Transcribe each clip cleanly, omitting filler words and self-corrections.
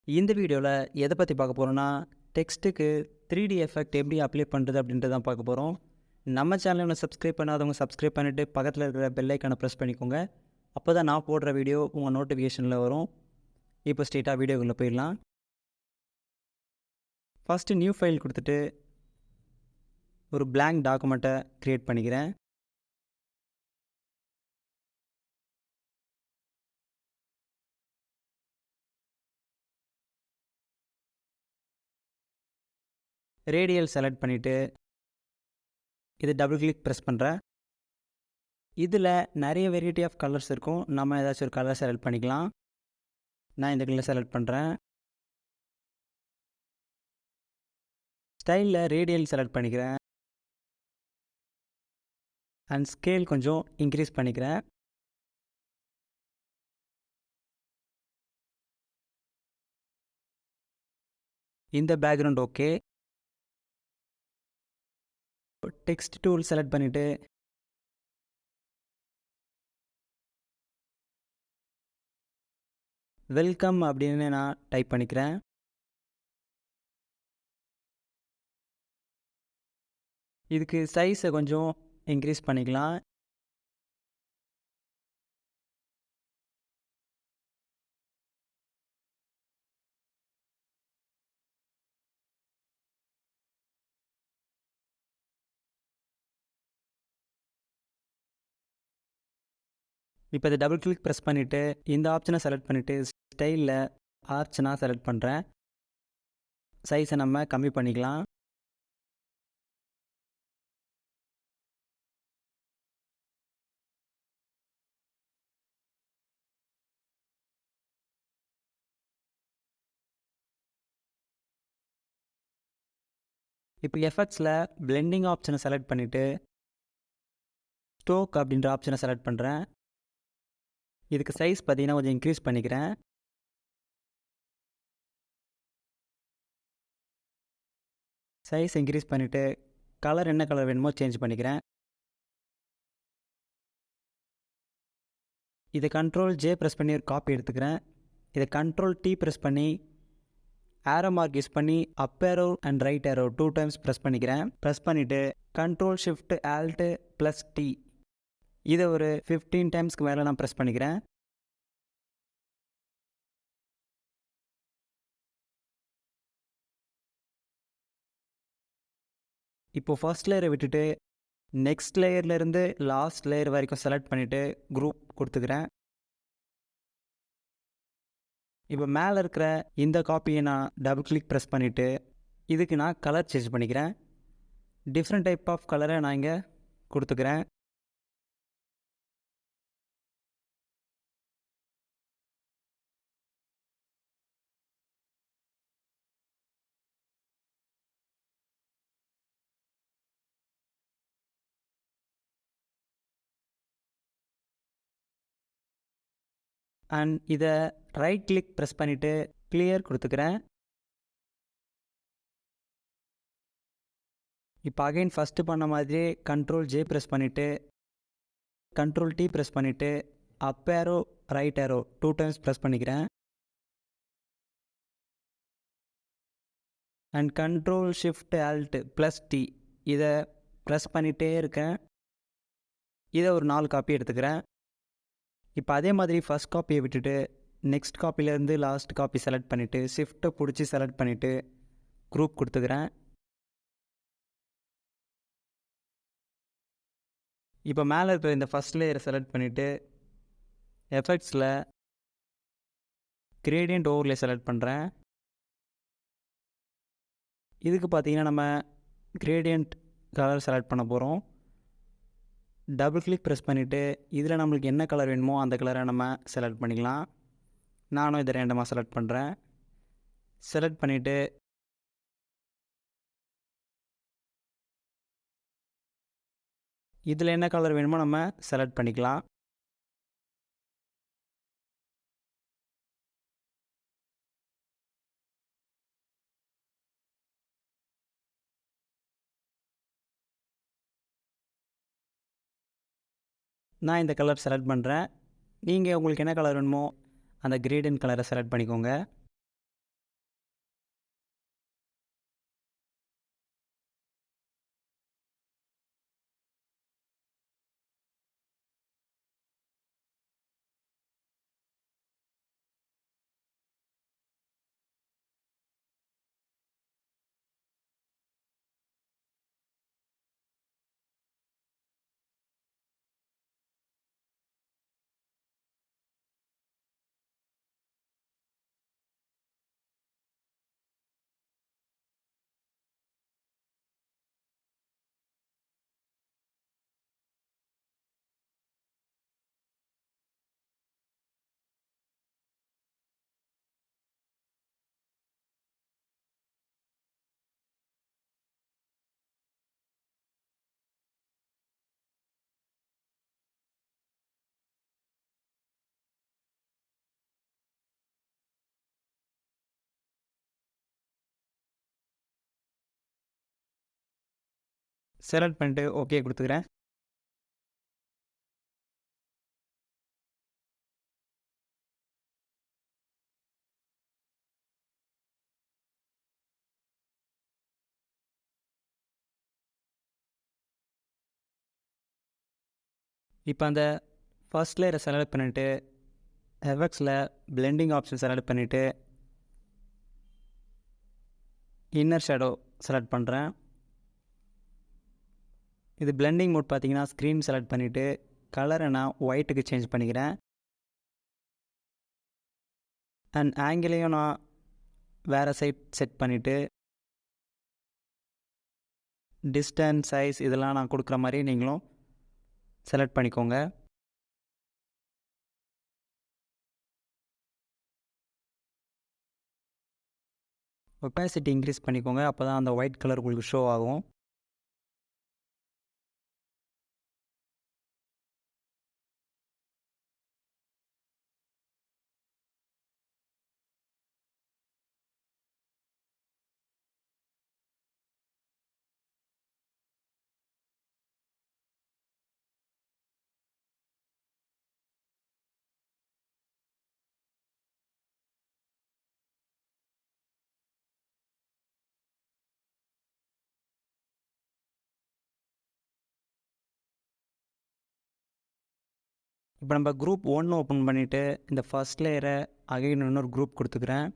இந்த வீடியோவில் எதை பற்றி பார்க்க போகிறோன்னா, டெக்ஸ்ட்டுக்கு 3D எஃபெக்ட் எப்படி அப்ளை பண்ணுறது அப்படின்ட்டு தான் பார்க்க போகிறோம். நம்ம சேனலை இன்னும் சப்ஸ்கிரைப் பண்ணாதவங்க சப்ஸ்கிரைப் பண்ணிவிட்டு பக்கத்தில் இருக்கிற பெல் ஐக்கானை ப்ரெஸ் பண்ணிக்கோங்க. அப்போ தான் நான் போடுற வீடியோ உங்கள் நோட்டிஃபிகேஷனில் வரும். இப்போ ஸ்ட்ரெயிட்டாக வீடியோக்குள்ளே போயிடலாம். ஃபஸ்ட்டு நியூ ஃபைல் கொடுத்துட்டு ஒரு blank டாக்குமெண்ட்டை க்ரியேட் பண்ணிக்கிறேன். ரேடியல் செலக்ட் பண்ணிவிட்டு இது டபுள் கிளிக் ப்ரெஸ் பண்ணுறேன். இதில் நிறைய வெரைட்டி ஆஃப் கலர்ஸ் இருக்கும். நம்ம ஏதாச்சும் ஒரு கலர் செலக்ட் பண்ணிக்கலாம். நான் இந்த கலர் செலக்ட் பண்ணுறேன். ஸ்டைலில் ரேடியல் செலக்ட் பண்ணிக்கிறேன். அண்ட் ஸ்கேல் கொஞ்சம் இன்க்ரீஸ் பண்ணிக்கிறேன். இந்த background okay. Text tool select பண்ணிவிட்டு வெல்கம் அப்படின்னு நான் டைப் பண்ணிக்கிறேன். இதுக்கு சைஸை கொஞ்சம் இன்க்ரீஸ் பண்ணிக்கலாம். இப்போ இதை டபுள் கிளிக் ப்ரெஸ் பண்ணிவிட்டு இந்த ஆப்ஷனை செலக்ட் பண்ணிவிட்டு ஸ்டைலில் ஆர்ச் நான் செலக்ட் பண்ணுறேன். சைஸை நம்ம கம்மி பண்ணிக்கலாம். இப்போ எஃபெக்ட்ஸில் பிளெண்டிங் ஆப்ஷனை செலக்ட் பண்ணிவிட்டு ஸ்டோக் அப்படின்ற ஆப்ஷனை செலக்ட் பண்ணுறேன். இதுக்கு சைஸ் பார்த்தீங்கன்னா கொஞ்சம் இன்க்ரீஸ் பண்ணிக்கிறேன். சைஸ் இன்க்ரீஸ் பண்ணிவிட்டு கலர் என்ன கலர் வேணுமோ சேஞ்ச் பண்ணிக்கிறேன். இதை கண்ட்ரோல் ஜே ப்ரெஸ் பண்ணி ஒரு காப்பி எடுத்துக்கிறேன். இதை கண்ட்ரோல் டி ப்ரெஸ் பண்ணி ஆரோ மார்க் யூஸ் பண்ணி up arrow and right arrow 2 times press பண்ணிக்கிறேன். ப்ரெஸ் பண்ணிவிட்டு control shift alt plus D இதை ஒரு 15 டைம்ஸ்க்கு மேலே நான் ப்ரெஸ் பண்ணிக்கிறேன். இப்போது ஃபர்ஸ்ட் லேயரை விட்டுட்டு நெக்ஸ்ட் லேயர்லேருந்து லாஸ்ட் லேயர் வரைக்கும் செலக்ட் பண்ணிவிட்டு குரூப் கொடுத்துக்கிறேன். இப்போ மேலே இருக்கிற இந்த காப்பியை நான் டபுள் கிளிக் ப்ரெஸ் பண்ணிவிட்டு இதுக்கு நான் கலர் சேஞ்ச் பண்ணிக்கிறேன். டிஃப்ரெண்ட் டைப் ஆஃப் கலரை நான் இங்கே கொடுத்துக்கிறேன். அண்ட் இதை ரைட் கிளிக் ப்ரெஸ் பண்ணிவிட்டு கிளியர் கொடுத்துக்கிறேன். இப்போ அகைன் ஃபஸ்ட்டு பண்ண மாதிரியே கண்ட்ரோல் ஜே ப்ரெஸ் பண்ணிவிட்டு கண்ட்ரோல் டி ப்ரெஸ் பண்ணிவிட்டு up arrow right arrow 2 times press பண்ணிக்கிறேன். And control shift alt plus D இதை ப்ரெஸ் பண்ணிகிட்டே இருக்கேன். இதை ஒரு 4 காப்பி எடுத்துக்கிறேன். இப்போ அதே மாதிரி ஃபஸ்ட் காப்பியை விட்டுட்டு நெக்ஸ்ட் காப்பிலேருந்து லாஸ்ட் காப்பி செலக்ட் பண்ணிவிட்டு ஷிஃப்ட்டை பிடிச்சி செலக்ட் பண்ணிவிட்டு குரூப் கொடுத்துக்கிறேன். இப்போ மேலே இருக்கிற இந்த ஃபஸ்ட் லேயரை செலக்ட் பண்ணிவிட்டு எஃபெக்ட்ஸில் கிரேடியன்ட் ஓவர்லே செலக்ட் பண்ணுறேன். இதுக்கு பார்த்தீங்கன்னா நம்ம கிரேடியன்ட் கலர் செலக்ட் பண்ண போகிறோம். டபுள் கிளிக் ப்ரெஸ் பண்ணிவிட்டு இதில் நம்மளுக்கு என்ன கலர் வேணுமோ அந்த கலரை நம்ம செலக்ட் பண்ணிக்கலாம். நானும் இதை ரேண்டமாக செலக்ட் பண்ணுறேன். செலக்ட் பண்ணிவிட்டு இதில் என்ன கலர் வேணுமோ நம்ம செலக்ட் பண்ணிக்கலாம். நான் இந்த கலர் செலக்ட் பண்ணுறேன். நீங்கள் உங்களுக்கு என்ன கலர் வேணுமோ அந்த கிரேடியன்ட் கலரை செலக்ட் பண்ணிக்கோங்க. செலக்ட் பண்ணிட்டு ஓகே கொடுத்துக்கிறேன். இப்போ அந்த ஃபர்ஸ்ட் லேயரை செலக்ட் பண்ணிவிட்டு எஃபெக்ட்ஸில் பிளெண்டிங் ஆப்ஷன் செலக்ட் பண்ணிவிட்டு இன்னர் ஷேடோ செலக்ட் பண்ணுறேன். இது பிளெண்டிங் மோட் பார்த்தீங்கன்னா ஸ்க்ரீன் செலக்ட் பண்ணிவிட்டு கலரை நான் ஒயிட்டுக்கு சேஞ்ச் பண்ணிக்கிறேன். அண்ட் ஆங்கிளையும் நான் வேறு சைட் செட் பண்ணிவிட்டு டிஸ்டன்ஸ் சைஸ் இதெல்லாம் நான் கொடுக்குற மாதிரி நீங்களும் செலக்ட் பண்ணிக்கோங்க. ஒப்பாசிட்டி இன்க்ரீஸ் பண்ணிக்கோங்க, அப்போ தான் அந்த ஒயிட் கலர் உங்களுக்கு ஷோ ஆகும். இப்போ நம்ம குரூப் 1 ஓப்பன் பண்ணிவிட்டு இந்த ஃபர்ஸ்ட் லேயரை அகைன் இன்னொரு குரூப் கொடுத்துக்கிறேன்.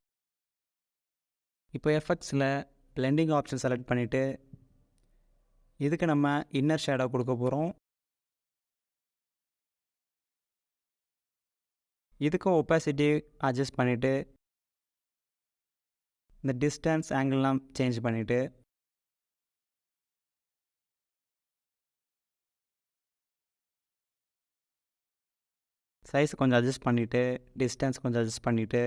இப்போ எஃபெக்ட்ஸில் பிளெண்டிங் ஆப்ஷன் செலக்ட் பண்ணிவிட்டு இதுக்கு நம்ம இன்னர் ஷேடோ கொடுக்க போகிறோம். இதுக்கும் ஒப்பாசிட்டி அட்ஜஸ்ட் பண்ணிவிட்டு இந்த டிஸ்டன்ஸ் ஆங்கிள்லாம் சேஞ்ச் பண்ணிவிட்டு சைஸ் கொஞ்சம் அட்ஜஸ்ட் பண்ணிவிட்டு டிஸ்டன்ஸ் கொஞ்சம் அட்ஜஸ்ட் பண்ணிவிட்டு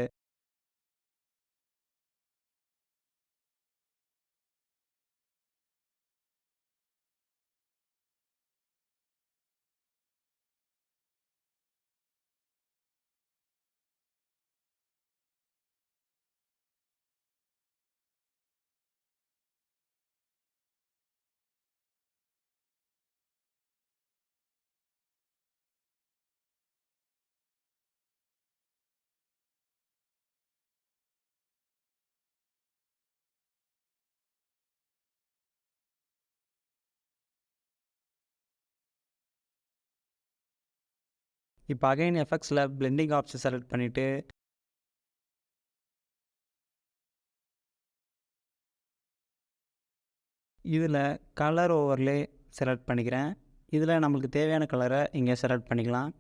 இப்போ அகைன் எஃபெக்ட்ஸில் பிளெண்டிங் ஆப்ஷன் செலக்ட் பண்ணிவிட்டு இதில் கலர் ஓவர்லே செலக்ட் பண்ணிக்கிறேன். இதில் நம்மளுக்கு தேவையான கலரை இங்கே செலக்ட் பண்ணிக்கலாம்.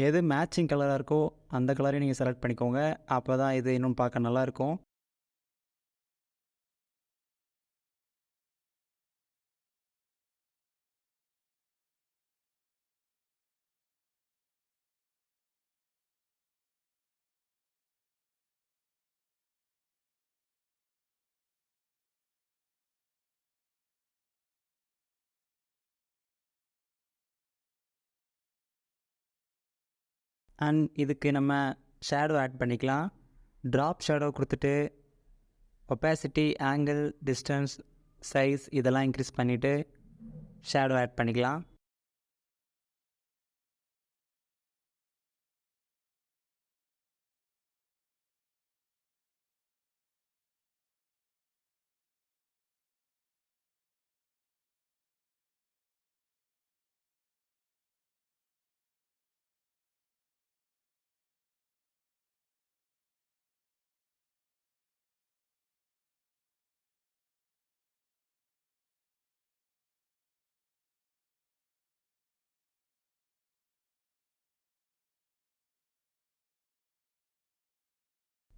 எது மேட்சிங் கலராக இருக்கோ அந்த கலரையும் நீங்கள் செலக்ட் பண்ணிக்கோங்க, அப்போ தான் இது இன்னும் பார்க்க நல்லாயிருக்கும். அண்ட் இதுக்கு நம்ம ஷேடோ ஆட் பண்ணிக்கலாம். ட்ராப் ஷேடோ கொடுத்துட்டு ஒப்பாசிட்டி ஆங்கிள் டிஸ்டன்ஸ் சைஸ் இதெல்லாம் இன்க்ரீஸ் பண்ணிவிட்டு ஷேடோ ஆட் பண்ணிக்கலாம்.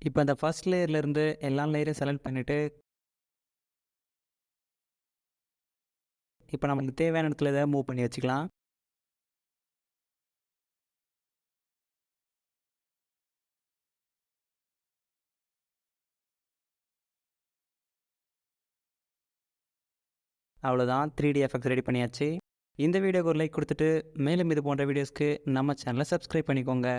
இப்போ இந்த ஃபர்ஸ்ட் லேயர்லேருந்து எல்லா லேயரையும் செலக்ட் பண்ணிவிட்டு இப்போ நமக்கு தேவையான இடத்துல இதை மூவ் பண்ணி வச்சுக்கலாம். அவ்வளோதான், 3D எஃபெக்ட்ஸ் ரெடி பண்ணியாச்சு. இந்த வீடியோக்கு ஒரு லைக் கொடுத்துட்டு மேலும் இது போன்ற வீடியோஸ்க்கு நம்ம சேனலை சப்ஸ்கிரைப் பண்ணிக்கோங்க.